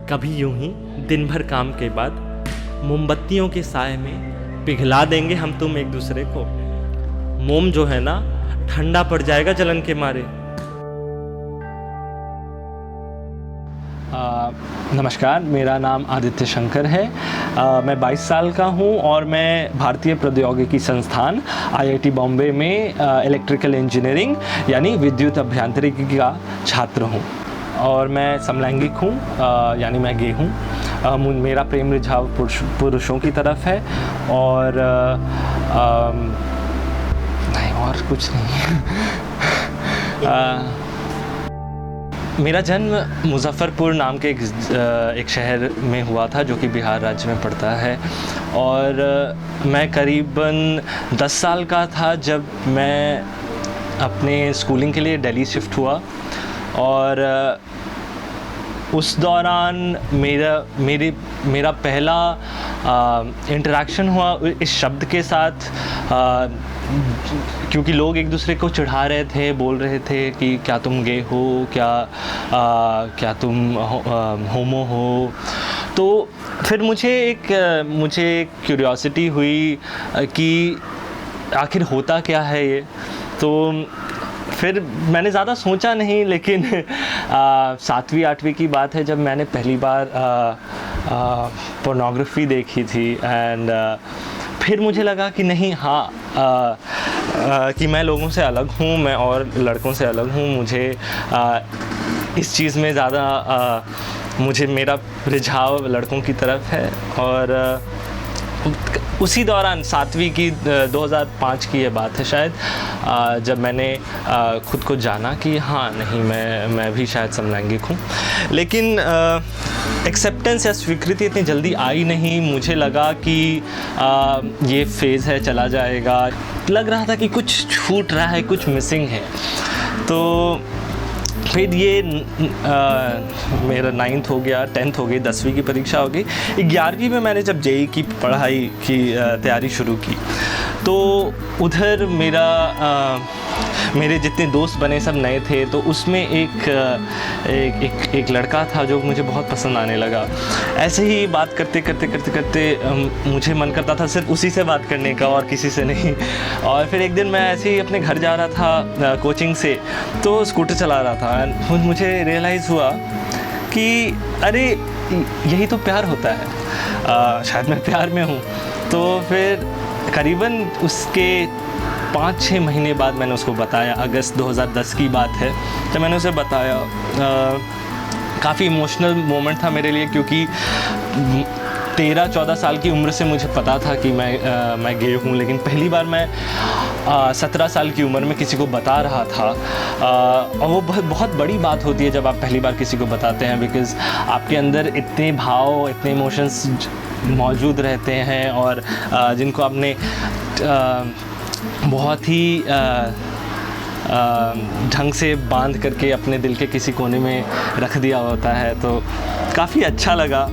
कभी यूं ही दिन भर काम के बाद मोमबत्तियों के साए में पिघला देंगे हम तुम एक दूसरे को। मोम जो है ना ठंडा पड़ जाएगा जलन के मारे। नमस्कार, मेरा नाम आदित्य शंकर है। मैं 22 साल का हूं और मैं भारतीय प्रौद्योगिकी संस्थान IIT बॉम्बे में इलेक्ट्रिकल इंजीनियरिंग यानी विद्युत अभियांत्रिकी का छात्र हूं और मैं समलैंगिक हूं, यानी मैं गे हूं। मेरा प्रेम रुझाव पुरुषों की तरफ है और नहीं और कुछ नहीं। मेरा जन्म मुजफ्फरपुर नाम के एक शहर में हुआ था जो कि बिहार राज्य में पड़ता है और मैं करीबन 10 साल का था जब मैं अपने स्कूलिंग के लिए दिल्ली शिफ्ट हुआ और उस दौरान मेरा पहला इंटरेक्शन हुआ इस शब्द के साथ, क्योंकि लोग एक दूसरे को चिढ़ा रहे थे, बोल रहे थे कि क्या तुम गे हो, क्या तुम होमो हो। तो फिर मुझे एक क्यूरियोसिटी हुई कि आखिर होता क्या है ये। तो फिर मैंने ज़्यादा सोचा नहीं, लेकिन 7वीं 8वीं की बात है जब मैंने पहली बार पोर्नोग्राफी देखी थी एंड फिर मुझे लगा कि नहीं, कि मैं लोगों से अलग हूँ, मैं और लड़कों से अलग हूँ। मुझे इस चीज़ में ज़्यादा मेरा रिझाव लड़कों की तरफ है। और उसी दौरान 7वीं की 2005 की ये बात है शायद, जब मैंने खुद को जाना कि हाँ नहीं, मैं भी शायद समलैंगिक हूँ। लेकिन एक्सेप्टेंस या स्वीकृति इतनी जल्दी आई नहीं। मुझे लगा कि ये फेज़ है, चला जाएगा। लग रहा था कि कुछ छूट रहा है, कुछ मिसिंग है। तो फिर ये मेरा 9th हो गया, 10th हो गई, 10वीं की परीक्षा हो गई। 11वीं में मैंने जब JEE की पढ़ाई की तैयारी शुरू की तो उधर मेरे जितने दोस्त बने सब नए थे, तो उसमें एक लड़का था जो मुझे बहुत पसंद आने लगा। ऐसे ही बात करते मुझे मन करता था सिर्फ उसी से बात करने का और किसी से नहीं। और फिर एक दिन मैं ऐसे ही अपने घर जा रहा था कोचिंग से, तो स्कूटर चला रहा था। मुझे रियलाइज़ हुआ कि अरे यही तो प्यार होता है, शायद मैं प्यार में हूँ। तो फिर करीबन उसके 5-6 महीने बाद मैंने उसको बताया। अगस्त 2010 की बात है जब मैंने उसे बताया। काफ़ी इमोशनल मोमेंट था मेरे लिए, क्योंकि 13-14 साल की उम्र से मुझे पता था कि मैं गे हूँ, लेकिन पहली बार मैं 17 साल की उम्र में किसी को बता रहा था। और वो बहुत बड़ी बात होती है जब आप पहली बार किसी को बताते हैं, बिकॉज़ आपके अंदर इतने भाव, इतने इमोशंस मौजूद रहते हैं और जिनको आपने बहुत ही ढंग से बांध करके अपने दिल के किसी कोने में रख दिया होता है। तो काफ़ी अच्छा लगा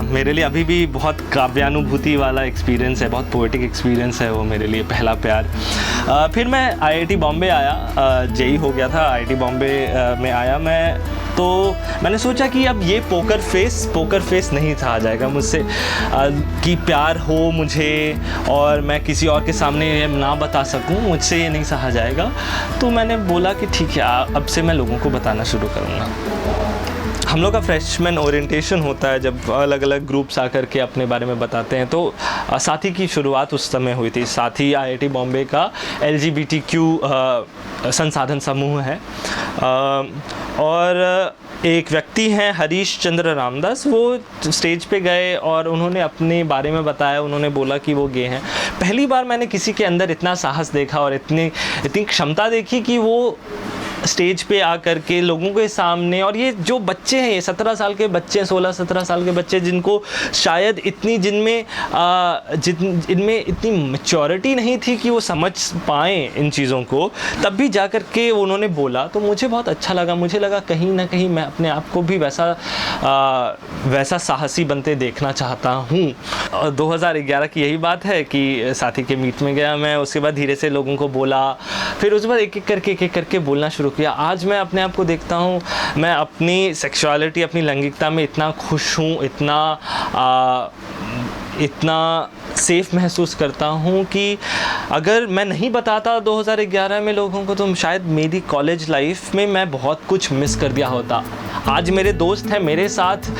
मेरे लिए। अभी भी बहुत काव्यानुभूति वाला एक्सपीरियंस है, बहुत पोएटिक एक्सपीरियंस है वो मेरे लिए, पहला प्यार। फिर मैं IIT बॉम्बे आया, JEE हो गया था, IIT बॉम्बे में आया मैं। तो मैंने सोचा कि अब ये पोकर फेस नहीं था जाएगा मुझसे, कि प्यार हो मुझे और मैं किसी और के सामने ये ना बता सकूं, मुझसे ये नहीं सहा जाएगा। तो मैंने बोला कि ठीक है, अब से मैं लोगों को बताना शुरू करूँगा। हम लोग का फ्रेशमैन ओरिएंटेशन होता है, जब अलग अलग ग्रुप्स आकर के अपने बारे में बताते हैं। तो साथी की शुरुआत उस समय हुई थी। साथी IIT बॉम्बे का LGBTQ संसाधन समूह है और एक व्यक्ति हैं हरीश चंद्र रामदास, वो स्टेज पे गए और उन्होंने अपने बारे में बताया। उन्होंने बोला कि वो गे हैं। पहली बार मैंने किसी के अंदर इतना साहस देखा और इतनी क्षमता देखी कि वो स्टेज पे आकर के लोगों के सामने, और ये जो बच्चे हैं, ये 17 साल के बच्चे, 16-17 साल के बच्चे, जिनको शायद जिनमें इतनी मैच्योरिटी नहीं थी कि वो समझ पाएँ इन चीज़ों को, तब भी जा कर के उन्होंने बोला। तो मुझे बहुत अच्छा लगा। मुझे लगा कहीं ना कहीं मैं अपने आप को भी वैसा साहसी बनते देखना चाहता हूँ। और 2011 की यही बात है कि साथी के मीट में गया मैं। उसके बाद धीरे से लोगों को बोला, फिर उसके बाद एक एक करके बोलना शुरू किया। आज मैं अपने आप को देखता हूँ, मैं अपनी सेक्सुअलिटी, अपनी लैंगिकता में इतना खुश हूँ, इतना सेफ़ महसूस करता हूँ कि अगर मैं नहीं बताता 2011 में लोगों को, तो शायद मेरी कॉलेज लाइफ में मैं बहुत कुछ मिस कर दिया होता। आज मेरे दोस्त हैं मेरे साथ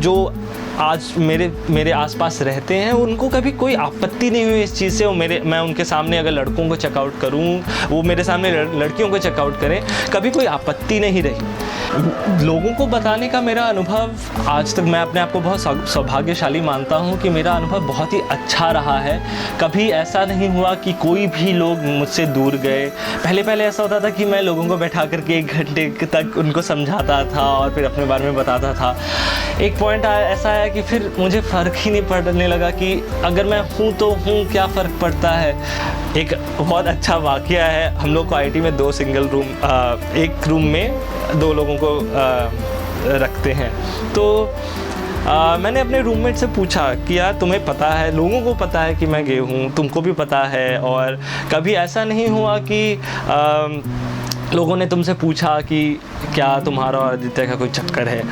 जो आज मेरे आसपास रहते हैं, उनको कभी कोई आपत्ति नहीं हुई इस चीज़ से। मैं उनके सामने अगर लड़कों को चेकआउट करूं, वो मेरे सामने लड़कियों को चेकआउट करें, कभी कोई आपत्ति नहीं रही। लोगों को बताने का मेरा अनुभव आज तक, मैं अपने आप को बहुत सौभाग्यशाली मानता हूं कि मेरा अनुभव बहुत ही अच्छा रहा है। कभी ऐसा नहीं हुआ कि कोई भी लोग मुझसे दूर गए। पहले ऐसा होता था कि मैं लोगों को बैठा करके 1 घंटे तक उनको समझाता था और फिर अपने बारे में बताता था। एक पॉइंट ऐसा है कि फिर मुझे फ़र्क ही नहीं पड़ने लगा कि अगर मैं हूँ तो हूँ, क्या फ़र्क पड़ता है। एक बहुत अच्छा वाक़या है, हम लोग को आईटी में 2 सिंगल रूम, एक रूम में 2 लोगों को रखते हैं। तो मैंने अपने रूममेट से पूछा कि यार तुम्हें पता है, लोगों को पता है कि मैं गे हूँ, तुमको भी पता है, और कभी ऐसा नहीं हुआ कि लोगों ने तुमसे पूछा कि क्या तुम्हारा और आदित्य का कोई चक्कर है?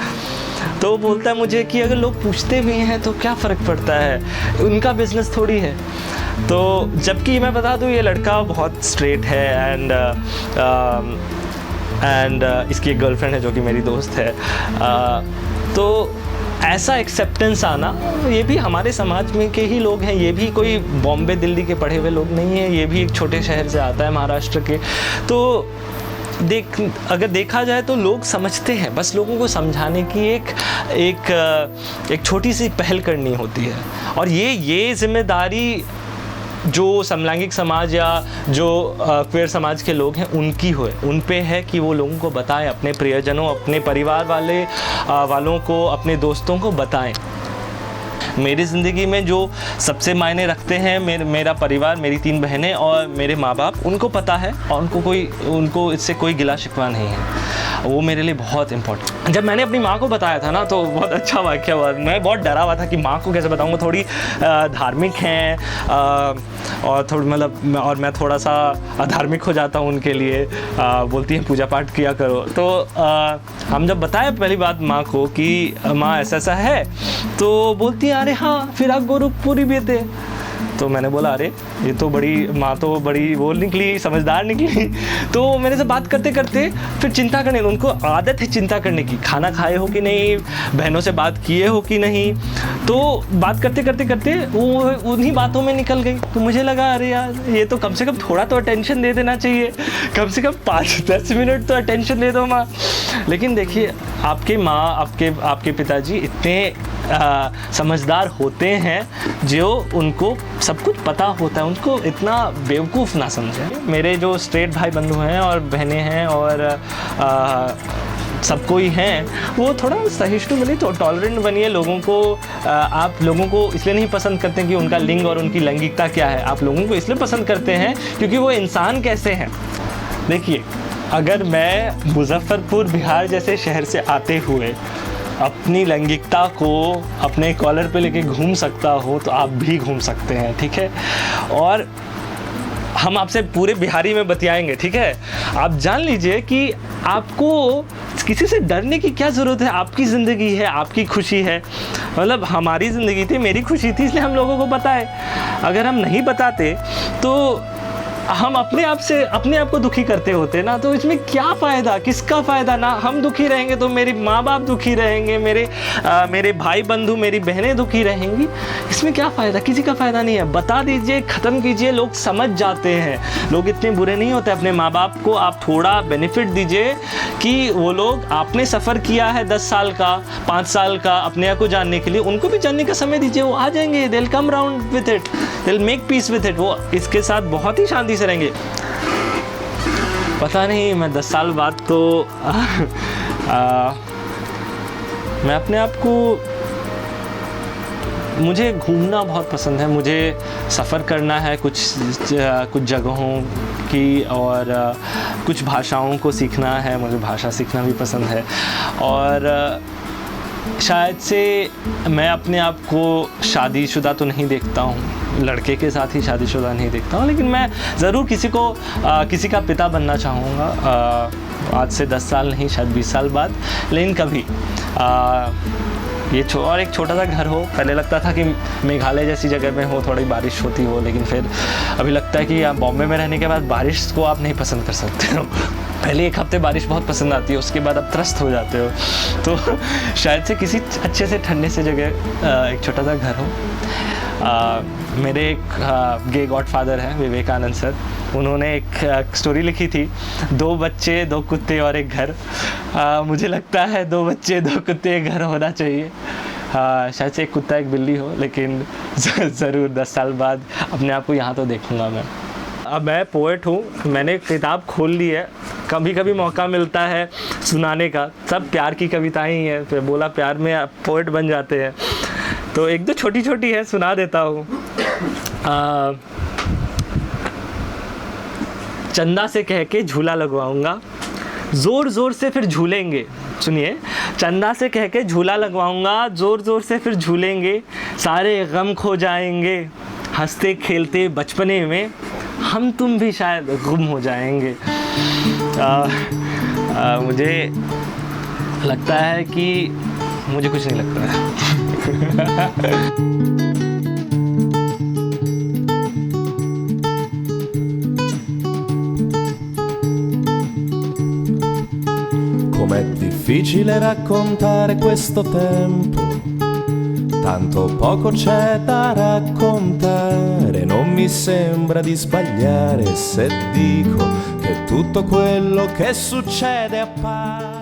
तो बोलता है मुझे कि अगर लोग पूछते भी हैं तो क्या फ़र्क पड़ता है, उनका बिज़नेस थोड़ी है। तो जबकि मैं बता दूँ ये लड़का बहुत स्ट्रेट है एंड इसकी एक गर्लफ्रेंड है जो कि मेरी दोस्त है। तो ऐसा एक्सेप्टेंस आना, ये भी हमारे समाज में के ही लोग हैं, ये भी कोई बॉम्बे दिल्ली के पढ़े हुए लोग नहीं हैं, ये भी एक छोटे शहर से आता है, महाराष्ट्र के। तो अगर देखा जाए तो लोग समझते हैं, बस लोगों को समझाने की एक छोटी सी पहल करनी होती है। और ये जिम्मेदारी जो समलैंगिक समाज या जो क्वेयर समाज के लोग हैं उन पे है कि वो लोगों को बताएं, अपने प्रियजनों, अपने परिवार वालों को, अपने दोस्तों को बताएं। मेरी ज़िंदगी में जो सबसे मायने रखते हैं मेरा परिवार, मेरी 3 बहनें और मेरे माँ बाप, उनको पता है और उनको इससे कोई गिला शिकवा नहीं है। वो मेरे लिए बहुत इम्पोर्टेंट। जब मैंने अपनी माँ को बताया था ना, तो बहुत अच्छा वाक़या हुआ। मैं बहुत डरा हुआ था कि माँ को कैसे बताऊँगा, थोड़ी धार्मिक हैं और थोड़ी मतलब, और मैं थोड़ा सा अधार्मिक हो जाता हूँ उनके लिए। बोलती हैं पूजा पाठ किया करो। तो हम जब बताया पहली बात माँ को कि माँ ऐसा है, तो बोलती है अरे हाँ फिर आप गोरखपुरी भी थे। तो मैंने बोला अरे ये तो माँ तो बड़ी वो निकली, समझदार निकली। तो मेरे से बात करते करते फिर चिंता करने, उनको आदत है चिंता करने की, खाना खाए हो कि नहीं, बहनों से बात किए हो कि नहीं। तो बात करते वो उन्हीं बातों में निकल गई। तो मुझे लगा अरे यार ये तो कम से कम थोड़ा तो अटेंशन दे देना चाहिए, कम से कम 5-10 मिनट तो अटेंशन दे दो माँ। लेकिन देखिए आपके माँ, आपके पिताजी इतने समझदार होते हैं जो उनको सब कुछ पता होता है, उनको इतना बेवकूफ़ ना समझें। मेरे जो स्ट्रेट भाई बंधु हैं और बहनें हैं और सब कोई हैं, वो थोड़ा सहिष्णु बनिए, तो टॉलरेंट बनिए। लोगों को आप लोगों को इसलिए नहीं पसंद करते कि उनका लिंग और उनकी लैंगिकता क्या है, आप लोगों को इसलिए पसंद करते हैं क्योंकि वो इंसान कैसे हैं। देखिए अगर मैं मुजफ्फरपुर बिहार जैसे शहर से आते हुए अपनी लैंगिकता को अपने कॉलर पे लेके घूम सकता हो, तो आप भी घूम सकते हैं, ठीक है। और हम आपसे पूरे बिहारी में बतियाएंगे, ठीक है। आप जान लीजिए कि आपको किसी से डरने की क्या ज़रूरत है, आपकी ज़िंदगी है, आपकी खुशी है। मतलब हमारी ज़िंदगी थी, मेरी खुशी थी, इसलिए हम लोगों को बताए। अगर हम नहीं बताते तो हम अपने आप को दुखी करते होते ना, तो इसमें क्या फ़ायदा, किसका फ़ायदा। ना हम दुखी रहेंगे तो मेरे माँ बाप दुखी रहेंगे, मेरे भाई बंधु, मेरी बहनें दुखी रहेंगी। इसमें क्या फ़ायदा, किसी का फ़ायदा नहीं है। बता दीजिए, ख़त्म कीजिए, लोग समझ जाते हैं। लोग इतने बुरे नहीं होते। अपने माँ बाप को आप थोड़ा बेनिफिट दीजिए कि वो लोग, आपने सफ़र किया है 10 साल का, 5 साल का अपने आप को जानने के लिए, उनको भी जानने का समय दीजिए। वो आ जाएंगे, they'll come round with it, they'll make peace with it। वो इसके साथ बहुत ही शांति से रहेंगे। पता नहीं, मैं 10 साल बाद तो मैं अपने आप को, मुझे घूमना बहुत पसंद है, मुझे सफ़र करना है कुछ जगहों की, और कुछ भाषाओं को सीखना है। मुझे भाषा सीखना भी पसंद है। और शायद से मैं अपने आप को शादीशुदा तो नहीं देखता हूँ, लड़के के साथ ही शादीशुदा नहीं देखता हूँ, लेकिन मैं ज़रूर किसी को किसी का पिता बनना चाहूँगा, आज से 10 साल नहीं, शायद 20 साल बाद, लेकिन कभी और एक छोटा सा घर हो। पहले लगता था कि मेघालय जैसी जगह में हो, थोड़ी बारिश होती हो, लेकिन फिर अभी लगता है कि आप बॉम्बे में रहने के बाद बारिश को आप नहीं पसंद कर सकते हो। पहले एक हफ्ते बारिश बहुत पसंद आती है, उसके बाद आप त्रस्त हो जाते हो। तो शायद से किसी अच्छे से ठंडे से जगह एक छोटा सा घर हो। मेरे एक गे गॉडफादर हैं, विवेकानंद सर, उन्होंने एक स्टोरी लिखी थी, 2 बच्चे 2 कुत्ते और एक घर। मुझे लगता है 2 बच्चे 2 कुत्ते एक घर होना चाहिए। शायद से एक कुत्ता एक बिल्ली हो, लेकिन ज़रूर 10 साल बाद अपने आप को यहाँ तो देखूँगा मैं। अब मैं पोएट हूँ, मैंने किताब खोल ली है, कभी कभी मौका मिलता है सुनाने का, सब प्यार की कविताएं ही हैं, फिर बोला प्यार में आप पोएट बन जाते हैं, तो 1-2 छोटी छोटी है सुना देता हूँ। चंदा से कह के झूला लगवाऊंगा, ज़ोर ज़ोर से फिर झूलेंगे। सुनिए, चंदा से कह के झूला लगवाऊंगा, ज़ोर ज़ोर से फिर झूलेंगे, सारे गम खो जाएंगे, हंसते खेलते बचपने में हम तुम भी शायद गुम हो जाएंगे। मुझे लगता है कि मुझे कुछ नहीं लगता है। Com'è difficile raccontare questo tempo, tanto poco c'è da raccontare, non mi sembra di sbagliare se dico che tutto quello che succede appare